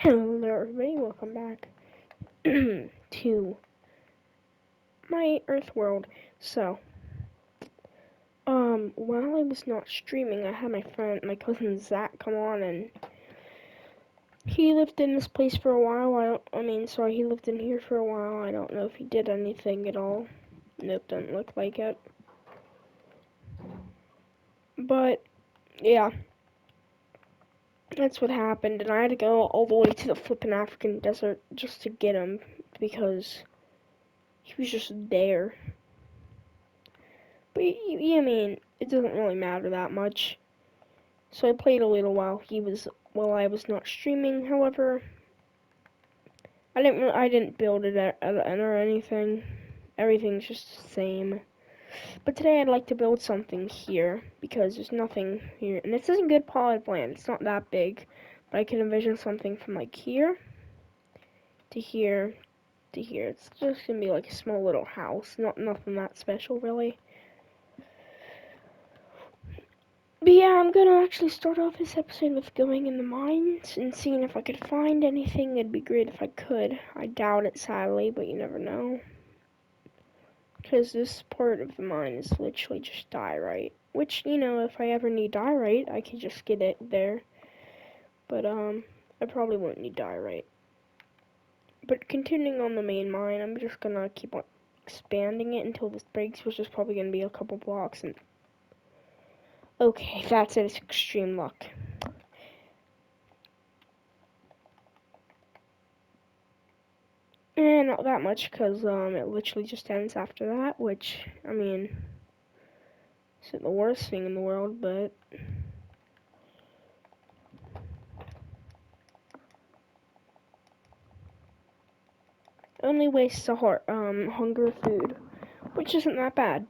Hello there, everybody. Welcome back to my Earth world. So, while I was not streaming, I had my cousin Zach, come on, and he lived in this place for a while. He lived in here for a while. I don't know if he did anything at all. Nope, doesn't look like it. But yeah, that's what happened, and I had to go all the way to the flippin' African desert just to get him because he was just there. But it doesn't really matter that much. So I played a little while I was not streaming. However, I didn't build it or anything. Everything's just the same. But today I'd like to build something here because there's nothing here, and this isn't good plot land. It's not that big, but I can envision something from like here to here to here. It's just gonna be like a small little house. Nothing that special really. But yeah, I'm gonna actually start off this episode with going in the mines and seeing if I could find anything. It'd be great if I could. I doubt it, sadly, but you never know. Because this part of the mine is literally just diorite. Which, if I ever need diorite, I could just get it there. But, I probably won't need diorite. But continuing on the main mine, I'm just gonna keep on expanding it until this breaks, which is probably gonna be a couple blocks. And okay, that's it. It's extreme luck. And not that much, because it literally just ends after that, which, isn't the worst thing in the world, but only wastes a hunger food, which isn't that bad.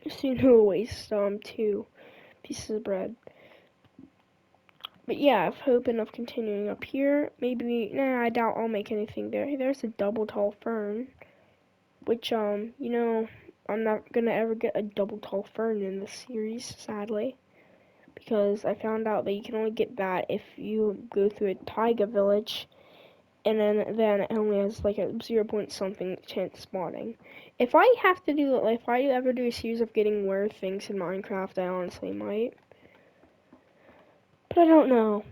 Just waste 2 pieces of bread. But yeah, I have hoping of continuing up here. Maybe, I doubt I'll make anything there. Hey, there's a double tall fern, which I'm not gonna ever get a double tall fern in this series, sadly. Because I found out that you can only get that if you go through a taiga village, and then it only has like a 0 point something chance spawning. If I ever do a series of getting rare things in Minecraft, I honestly might. But I don't know.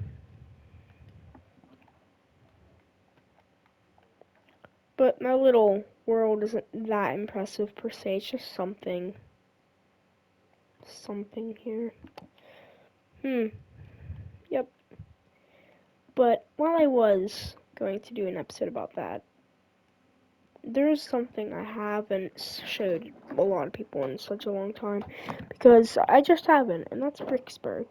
But my little world isn't that impressive per se. It's just something here. Yep. But while I was going to do an episode about that, there's something I haven't showed a lot of people in such a long time, because I just haven't, and that's Bricksburg.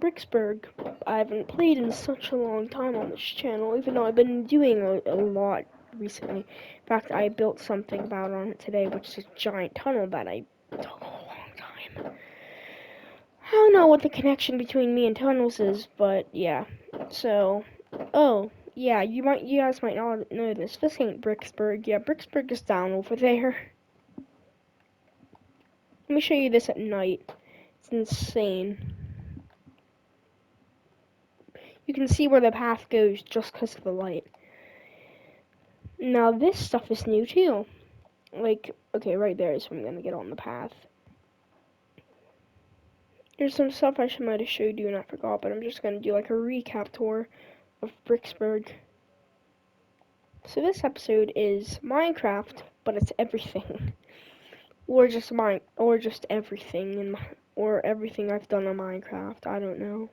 Bricksburg, I haven't played in such a long time on this channel, even though I've been doing a lot recently. In fact, I built something about on it today, which is a giant tunnel that I took a long time. I don't know what the connection between me and tunnels is, but yeah. So, oh, yeah, you guys might not know this. This ain't Bricksburg. Yeah, Bricksburg is down over there. Let me show you this at night. It's insane. You can see where the path goes just because of the light. Now, this stuff is new too. Like, okay, right there is where I'm gonna get on the path. There's some stuff might have showed you and I forgot, but I'm just gonna do like a recap tour of Bricksburg. So this episode is Minecraft, but it's everything, or just everything, or everything I've done on Minecraft. I don't know.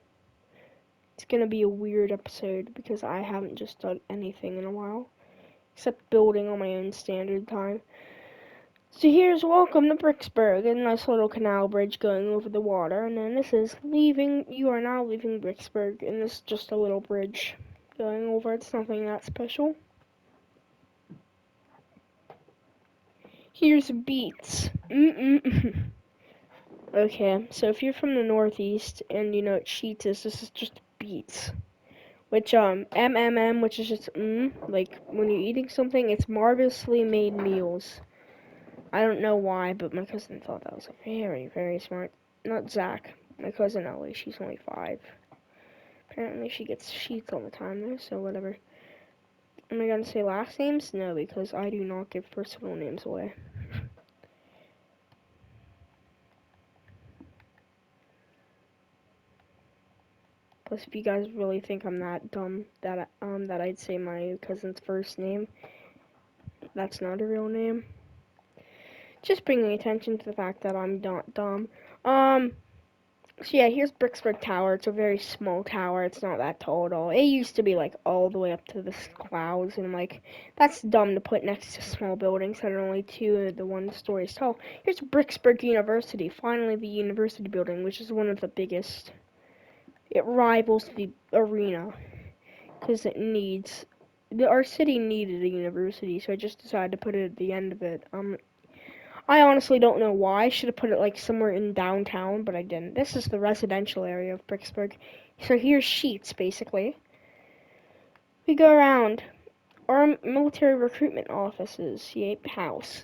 It's gonna be a weird episode because I haven't just done anything in a while, except building on my own standard time. So here's welcome to Bricksburg, a nice little canal bridge going over the water, and then this is you are now leaving Bricksburg, and this is just a little bridge going over. It's nothing that special. Here's beets. Okay, so if you're from the Northeast and you know what sheets is, this is just beets. Which, MMM, which is just, like, when you're eating something, it's marvelously made meals. I don't know why, but my cousin thought that was very, very smart. Not Zach. My cousin Ellie, she's only 5. Apparently she gets sheets all the time though, so whatever. Am I gonna say last names? No, because I do not give personal names away. Plus, if you guys really think I'm that dumb that I'd say my cousin's first name, that's not a real name. Just bringing attention to the fact that I'm not dumb. So yeah, here's Bricksburg Tower. It's a very small tower. It's not that tall at all. It used to be like all the way up to the clouds, and like that's dumb to put next to small buildings that are only 1 stories tall. Here's Bricksburg University. Finally, the university building, which is one of the biggest. It rivals the arena because it needs. Our city needed a university, so I just decided to put it at the end of it. I honestly don't know why. I should have put it like somewhere in downtown, but I didn't. This is the residential area of Bricksburg. So here's Sheets, basically. We go around. Our military recruitment offices. Yep, house.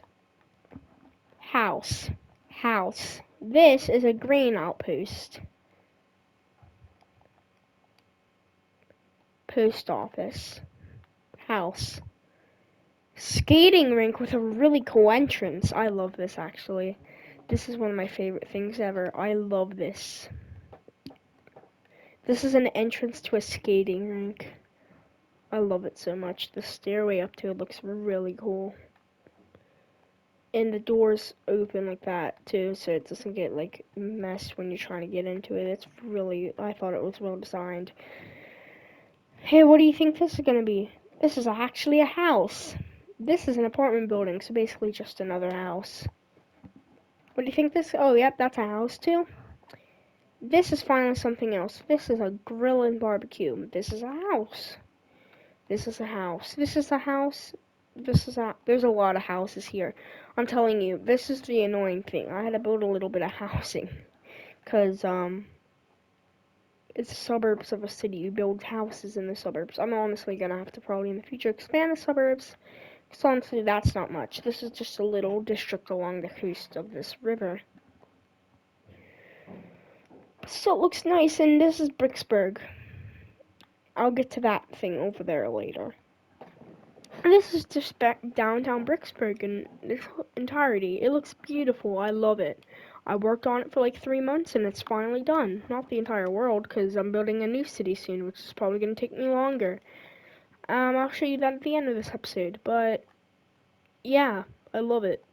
House. House. This is a grain outpost. Post office. House. Skating rink with a really cool entrance. I love this, actually. This is one of my favorite things ever. I love this. This is an entrance to a skating rink. I love it so much. The stairway up to it looks really cool. And the doors open like that too, so it doesn't get like messed when you're trying to get into it. It's really, I thought it was well designed. Hey, what do you think this is gonna be? This is actually a house. This is an apartment building, so basically just another house. What do you think this? Oh, yep, that's a house too. This is finally something else. This is a grill and barbecue. This is a house. This is a house. This is a house. There's a lot of houses here. I'm telling you, this is the annoying thing. I had to build a little bit of housing. Because, it's suburbs of a city. You build houses in the suburbs. I'm honestly gonna have to probably in the future expand the suburbs. Because honestly, that's not much. This is just a little district along the coast of this river. So it looks nice, and this is Bricksburg. I'll get to that thing over there later. This is just downtown Bricksburg in its entirety. It looks beautiful. I love it. I worked on it for like 3 months and it's finally done. Not the entire world because I'm building a new city soon, which is probably going to take me longer. I'll show you that at the end of this episode. But yeah, I love it.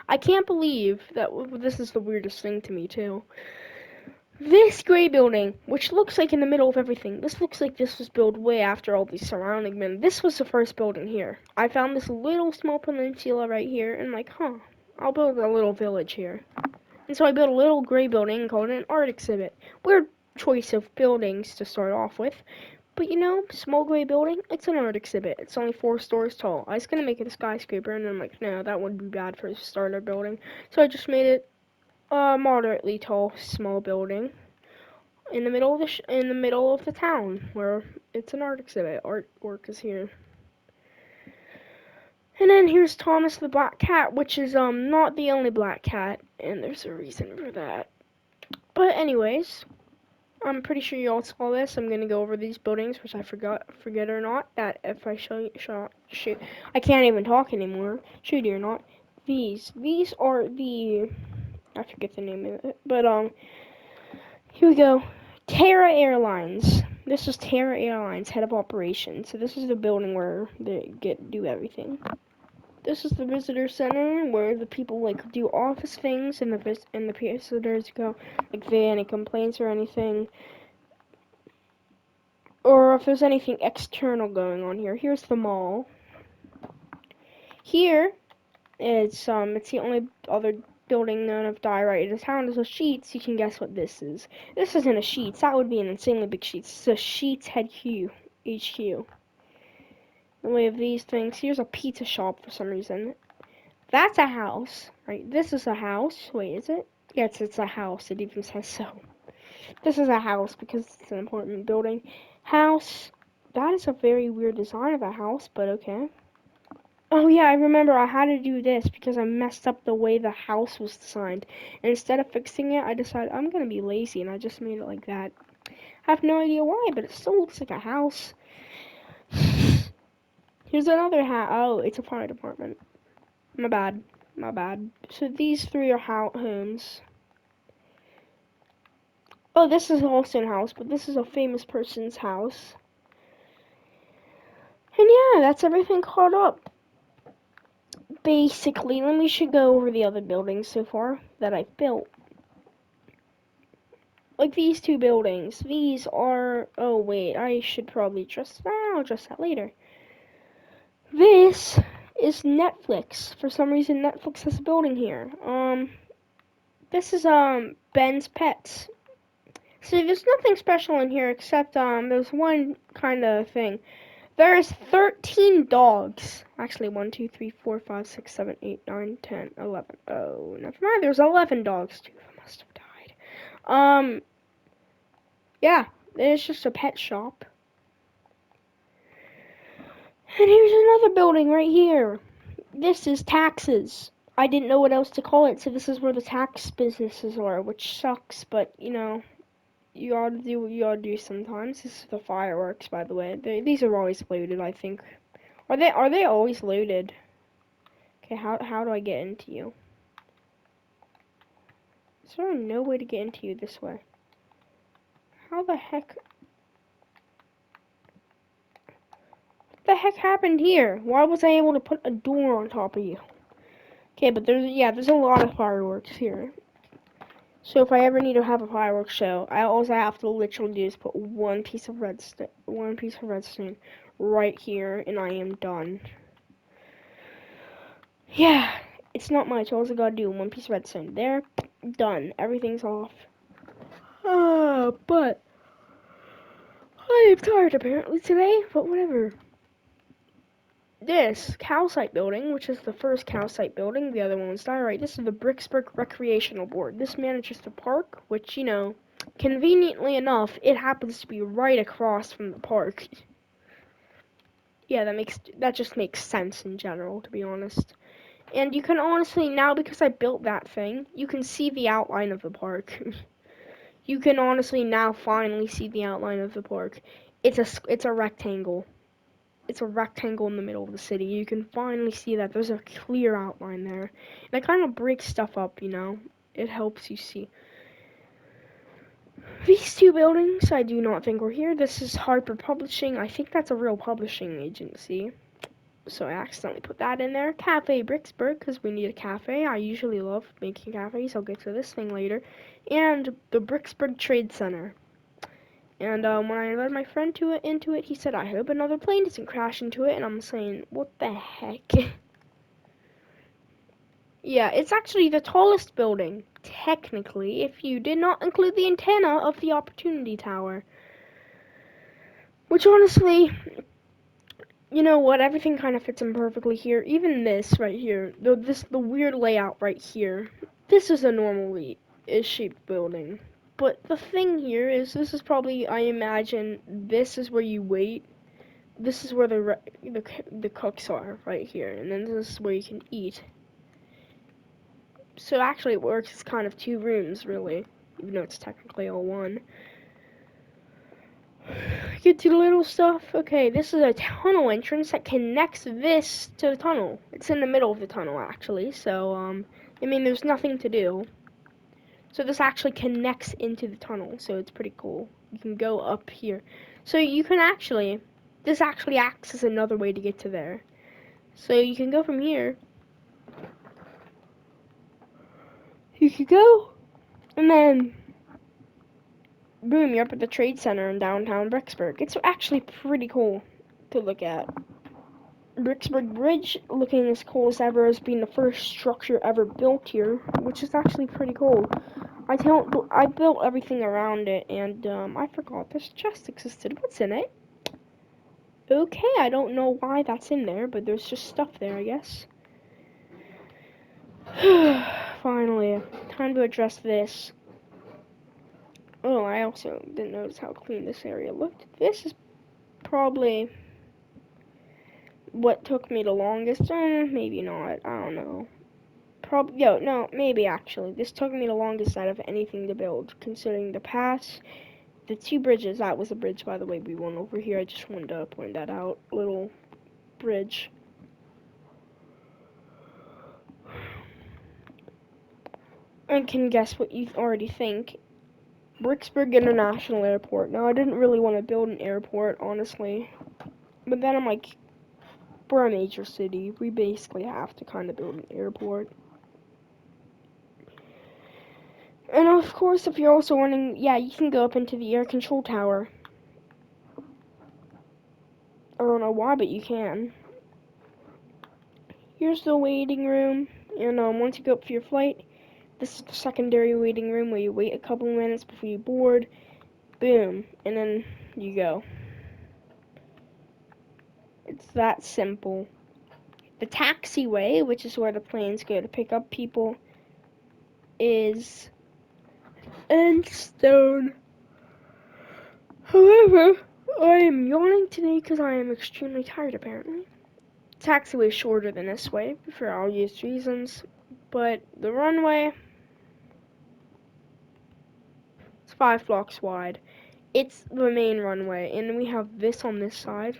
I can't believe that this is the weirdest thing to me too. This gray building, which looks like in the middle of everything, this looks like this was built way after all these surrounding men. This was the first building here. I found this little small peninsula right here, and like, I'll build a little village here. And so I built a little gray building and called it an art exhibit. Weird choice of buildings to start off with. But you know, small gray building, it's an art exhibit. It's only 4 stories tall. I was gonna make it a skyscraper, and I'm like, no, that would be bad for a starter building. So I just made it moderately tall, small building in the middle of the town where it's an art exhibit. Artwork is here. And then here's Thomas the Black Cat, which is not the only black cat, and there's a reason for that. But anyways, I'm pretty sure you all saw this. I'm gonna go over these buildings, which I forget or not. That if I show, I can't even talk anymore. Shoot or not, these are the I forget the name of it, but here we go. Terra Airlines. This is Terra Airlines, head of operations. So this is the building where they do everything. This is the visitor center where the people like do office things, and the visitors go like if they have any complaints or anything, or if there's anything external going on here. Here's the mall. Here, it's the only other building known of diorite in the town is a Sheets. You can guess what this is. This isn't a Sheets. That would be an insanely big Sheets. It's a Sheets HQ. The way of these things. Here's a pizza shop for some reason. That's a house, right? This is a house. Wait, is it? Yes, it's a house. It even says so. This is a house because it's an apartment building. House. That is a very weird design of a house, but okay. Oh yeah, I remember I had to do this because I messed up the way the house was designed. And instead of fixing it, I decided I'm gonna be lazy and I just made it like that. I have no idea why, but it still looks like a house. Here's another house. Oh, it's a fire department. My bad. My bad. So these three are homes. Oh, this is also a house, but this is a famous person's house. And yeah, that's everything caught up. Basically, let me should go over the other buildings so far that I've built. Like these two buildings. These are... Oh, wait. I should probably address that. I'll address that later. This is Netflix. For some reason, Netflix has a building here. This is, Ben's Pets. So there's nothing special in here except, there's one kind of thing. There's 13 dogs. Actually, 1, 2, 3, 4, 5, 6, 7, 8, 9, 10, 11. Oh, never mind. There's 11 dogs. 2 of them must have died. Yeah, it's just a pet shop. And here's another building right here. This is taxes. I didn't know what else to call it, so this is where the tax businesses are, which sucks, but, you know, you gotta do what you gotta do sometimes. This is the fireworks, by the way. These are always loaded, I think. Are they always loaded? Okay, how do I get into you? Is there no way to get into you this way? How the heck? What the heck happened here? Why was I able to put a door on top of you? Okay, but there's a lot of fireworks here. So if I ever need to have a fireworks show, all I have to literally do is put one piece of redstone right here, and I am done. Yeah, it's not much. All I gotta do, one piece of redstone there, done. Everything's off. But I am tired apparently today, but whatever. This calcite building, which is the first calcite building, the other one was diorite. This is the Bricksburg Recreational Board. This manages the park, which, you know, conveniently enough, it happens to be right across from the park. Yeah, that just makes sense in general, to be honest. And you can honestly, now because I built that thing, you can see the outline of the park. You can honestly now finally see the outline of the park. It's a rectangle. It's a rectangle in the middle of the city. You can finally see that there's a clear outline there. And it kind of breaks stuff up, you know. It helps you see. These two buildings, I do not think were here. This is Harper Publishing. I think that's a real publishing agency. So I accidentally put that in there. Cafe Bricksburg, because we need a cafe. I usually love making cafes. I'll get to this thing later. And the Bricksburg Trade Center. And when I invited my friend into it, he said, I hope another plane doesn't crash into it. And I'm saying, what the heck? Yeah, it's actually the tallest building, technically, if you did not include the antenna of the Opportunity Tower. Which honestly, you know what, everything kind of fits in perfectly here. Even this right here, the weird layout right here. This is a normally shaped building. But the thing here is, this is probably, I imagine, this is where you wait. This is where the cooks are, right here. And then this is where you can eat. So actually it works as kind of two rooms, really. Even though it's technically all one. Get to the little stuff. Okay, this is a tunnel entrance that connects this to the tunnel. It's in the middle of the tunnel, actually. So, I mean, there's nothing to do. So this actually connects into the tunnel, so it's pretty cool. You can go up here. So you can actually, this actually acts as another way to get to there. So you can go from here. You can go, and then, boom, you're up at the Trade Center in downtown Bricksburg. It's actually pretty cool to look at. Bricksburg Bridge looking as cool as ever as being the first structure ever built here, which is actually pretty cool. I built everything around it, and I forgot this chest existed. What's in it? Okay, I don't know why that's in there, but there's just stuff there, I guess. Finally, time to address this. Oh, I also didn't notice how clean this area looked. This is probably what took me the longest. Maybe not. I don't know. No, maybe actually. This took me the longest out of anything to build, considering the paths the two bridges, that was a bridge, by the way, we went over here. I just wanted to point that out. Little bridge. I can guess what you already think. Bricksburg International Airport. Now, I didn't really want to build an airport, honestly. But then I'm like, we're a major city. We basically have to kind of build an airport. And of course, if you're also wanting, yeah, you can go up into the air control tower. I don't know why, but you can. Here's the waiting room. And once you go up for your flight, this is the secondary waiting room where you wait a couple minutes before you board. Boom. And then you go. It's that simple. The taxiway, which is where the planes go to pick up people, is in stone. However, I am yawning today because I am extremely tired, apparently. Taxiway is shorter than this way, for obvious reasons, but the runway is 5 blocks wide. It's the main runway, and we have this on this side,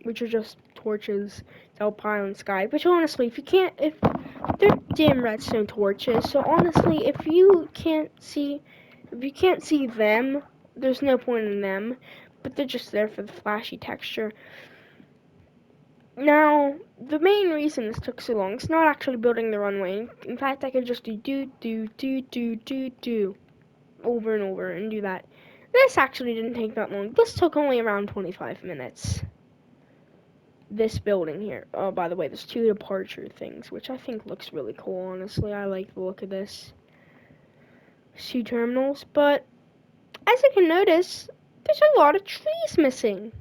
which are just torches to help Island Sky. Which honestly, if they're dim redstone torches, so honestly, if you can't see them, there's no point in them. But they're just there for the flashy texture. Now, the main reason this took so long is not actually building the runway. In fact, I could just do over and over and do that. This actually didn't take that long. This took only around 25 minutes. This building here. Oh, by the way, there's 2 departure things, which I think looks really cool, honestly. I like the look of this. 2 terminals, but as you can notice, there's a lot of trees missing.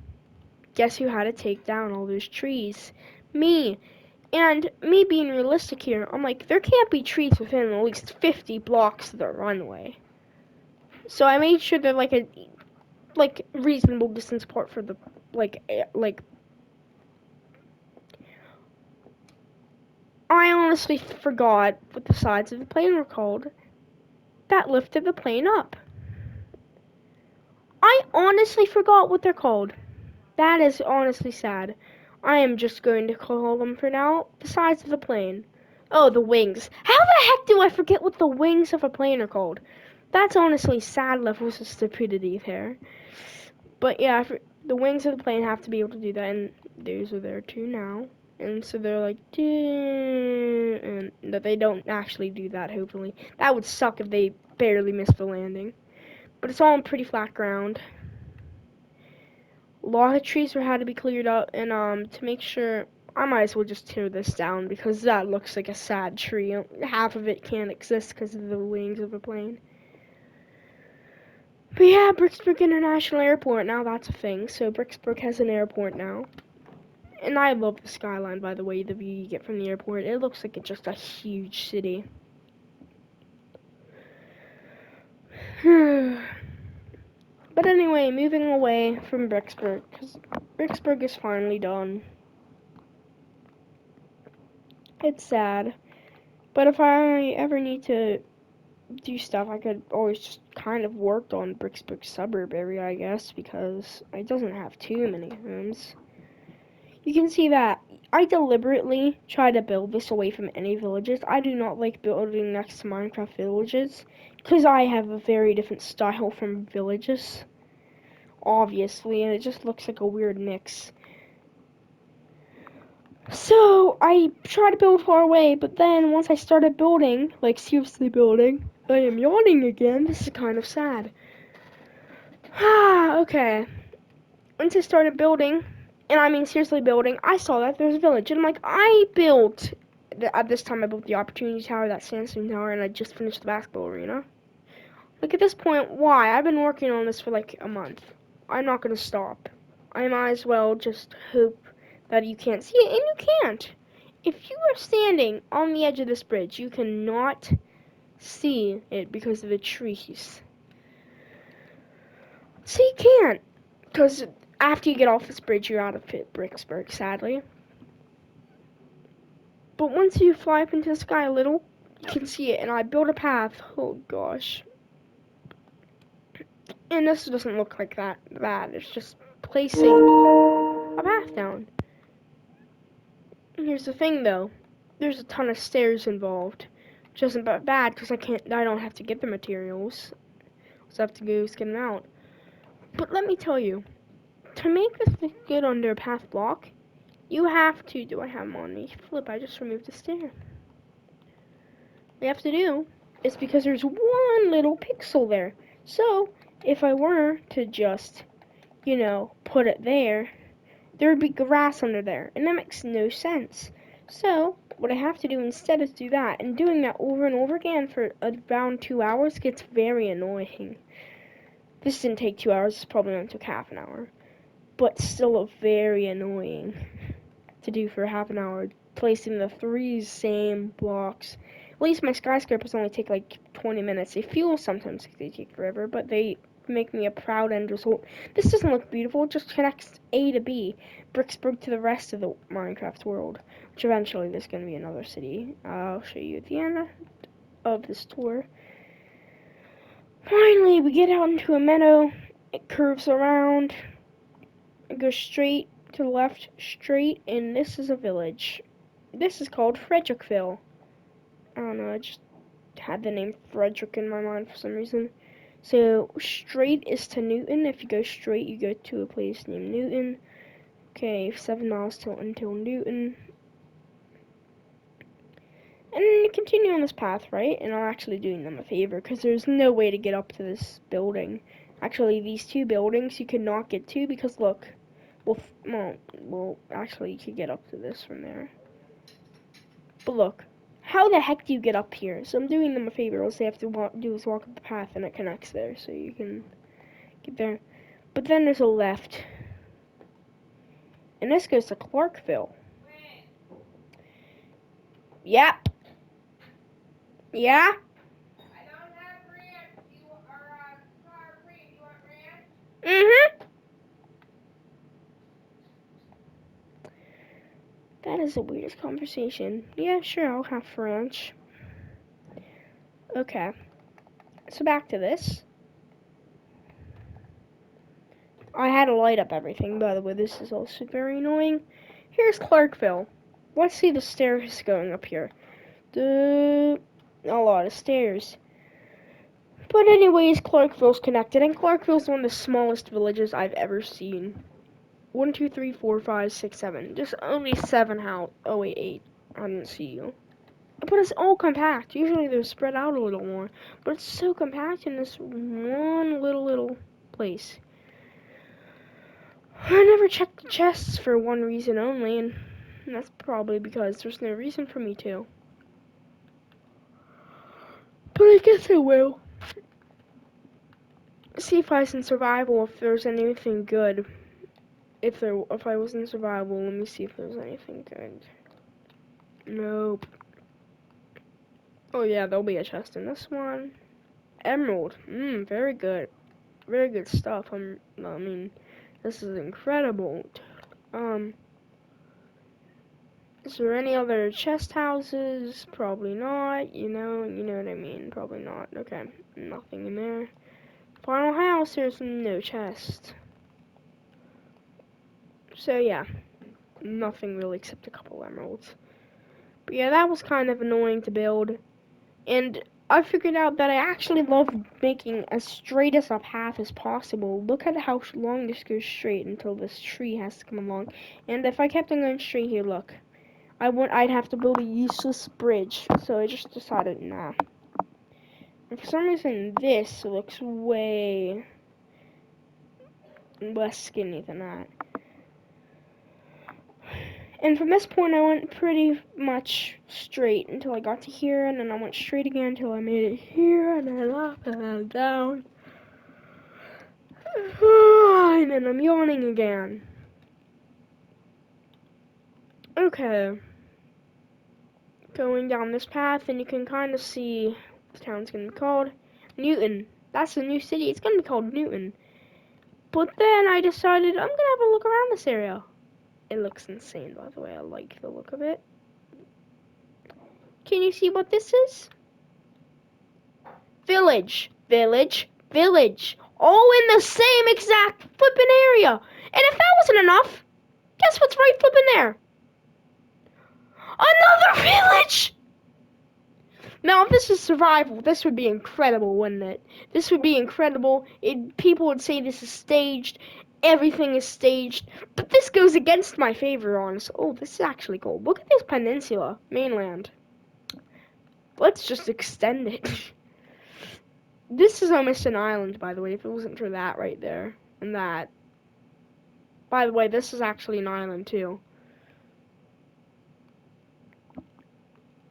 Guess who had to take down all those trees? Me. And me being realistic here, I'm like, there can't be trees within at least 50 blocks of the runway. So I made sure they're like a reasonable distance apart for the like I honestly forgot what the sides of the plane were called that lifted the plane up. I honestly forgot what they're called. That is honestly sad. I am just going to call them for now the sides of the plane. Oh, the wings. How the heck do I forget what the wings of a plane are called? That's honestly sad levels of stupidity there. But yeah, the wings of the plane have to be able to do that, and those are there too now. And so they're like, and that they don't actually do that, hopefully. That would suck if they barely missed the landing. But it's all on pretty flat ground. A lot of trees had to be cleared up, and to make sure, I might as well just tear this down because that looks like a sad tree. Half of it can't exist because of the wings of the plane. But yeah, Bricksburg International Airport, now that's a thing. So Bricksburg has an airport now. And I love the skyline, by the way, the view you get from the airport. It looks like it's just a huge city. But anyway, moving away from Bricksburg, because Bricksburg is finally done. It's sad. But if I ever need to do stuff, I could always just kind of work on Bricksburg suburb area, I guess, because it doesn't have too many homes. You can see that I deliberately try to build this away from any villages. I do not like building next to Minecraft villages, because I have a very different style from villages, obviously, and it just looks like a weird mix. So, I try to build far away, but then once I started building, like seriously building, I am yawning again. This is kind of sad. Okay. Once I started building, and I mean seriously building, I saw that there's a village. And I'm like, at this time I built the Opportunity Tower, that Sandstone Tower, and I just finished the basketball arena. Like at this point, why? I've been working on this for like a month. I'm not going to stop. I might as well just hope that you can't see it, and you can't. If you are standing on the edge of this bridge, you cannot see it because of the trees. So you can't, because after you get off this bridge, you're out of Bricksburg, sadly. But once you fly up into the sky a little, you can see it, and I built a path. Oh gosh. And this doesn't look like that bad. It's just placing a path down. And here's the thing though. There's a ton of stairs involved. Which isn't that bad because I don't have to get the materials. So I have to go skin them out. But let me tell you, to make this look good under a path block, you have to, do I have them on me? Flip, I just removed the stair. What you have to do is because there's one little pixel there. So, if I were to just, put it there, there would be grass under there, and that makes no sense. So, what I have to do instead is do that, and doing that over and over again for around 2 hours gets very annoying. This didn't take 2 hours, this probably only took half an hour, but still very annoying to do for half an hour, placing the 3 same blocks. At least my skyscrapers only take like 20 minutes. They feel sometimes like they take forever, but they make me a proud end result. This doesn't look beautiful, it just connects A to B, Bricksburg to the rest of the Minecraft world, which eventually there's going to be another city. I'll show you at the end of this tour. Finally, we get out into a meadow. It curves around. It goes straight to the left, straight, and this is a village. This is called Frederickville. I don't know, I just had the name Frederick in my mind for some reason. So, straight is to Newton. If you go straight, you go to a place named Newton. Okay, 7 miles until Newton. And then you continue on this path, right? And I'm actually doing them a favor, because there's no way to get up to this building. Actually, these 2 buildings you could not get to, because look. Well, actually, you could get up to this from there. But look. How the heck do you get up here? So I'm doing them a favor. All they have to walk up the path and it connects there. So you can get there. But then there's a left. And this goes to Clarkville. Yep. Yeah? I don't have ranch. You are free. You want ranch? Mm-hmm. That is the weirdest conversation. Yeah, sure, I'll have ranch. Okay. So back to this. I had to light up everything, by the way. This is also very annoying. Here's Clarkville. Let's see the stairs going up here. A lot of stairs. But anyways, Clarkville's connected, and Clarkville's one of the smallest villages I've ever seen. 1, 2, 3, 4, 5, 6, 7. Just only 7 house. Oh wait, 8. I didn't see you. But it's all compact. Usually they're spread out a little more, but it's so compact in this one little place. I never checked the chests for one reason only, and that's probably because there's no reason for me to. But I guess I will. See if I was in survival, if there's anything good. If I was in survival, let me see if there's anything good. Nope. Oh yeah, there'll be a chest in this one. Emerald. Very good. Very good stuff. I mean, this is incredible. Is there any other chest houses? Probably not. You know what I mean. Probably not. Okay, nothing in there. Final house. There's no chest. So yeah, nothing really except a couple emeralds. But yeah, that was kind of annoying to build, and I figured out that I actually love making as straight as a path as possible. Look at how long this goes straight until this tree has to come along. And if I kept on going straight here, look. I'd have to build a useless bridge, so I just decided, nah. And for some reason, this looks way less skinny than that. And from this point, I went pretty much straight until I got to here, and then I went straight again until I made it here, and then up, and then down. And then I'm yawning again. Okay. Going down this path, and you can kind of see what the town's going to be called. Newton. That's the new city. It's going to be called Newton. But then I decided I'm going to have a look around this area. It looks insane, by the way. I like the look of it. Can you see what this is? Village, village, village. All in the same exact flipping area. And if that wasn't enough, guess what's right flipping there? Another village! Now, if this is survival, this would be incredible, wouldn't it? This would be incredible. People would say this is staged. Everything is staged. But this goes against my favor, honestly. Oh, this is actually cool. Look at this peninsula, mainland. Let's just extend it. This is almost an island, by the way, if it wasn't for that right there. And that. By the way, this is actually an island, too.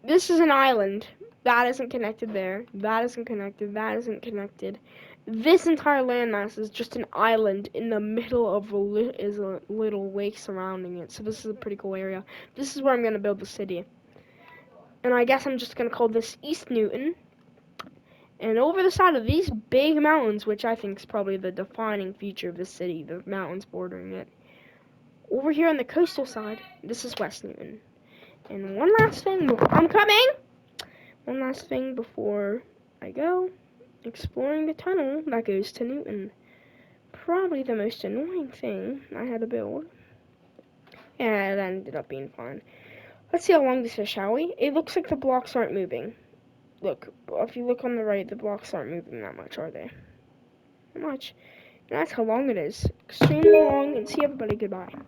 This is an island. That isn't connected there. That isn't connected. That isn't connected. This entire landmass is just an island in the middle of a little lake surrounding it. So this is a pretty cool area. This is where I'm going to build the city. And I guess I'm just going to call this East Newton. And over the side of these big mountains, which I think is probably the defining feature of this city, the mountains bordering it. Over here on the coastal side, this is West Newton. And one last thing, I'm coming! One last thing before I go. Exploring the tunnel that goes to Newton. Probably the most annoying thing I had to build. And it ended up being fun. Let's see how long this is, shall we? It looks like the blocks aren't moving. Look, if you look on the right, the blocks aren't moving that much, are they? Not much. And that's how long it is. Extremely long, and see everybody, goodbye.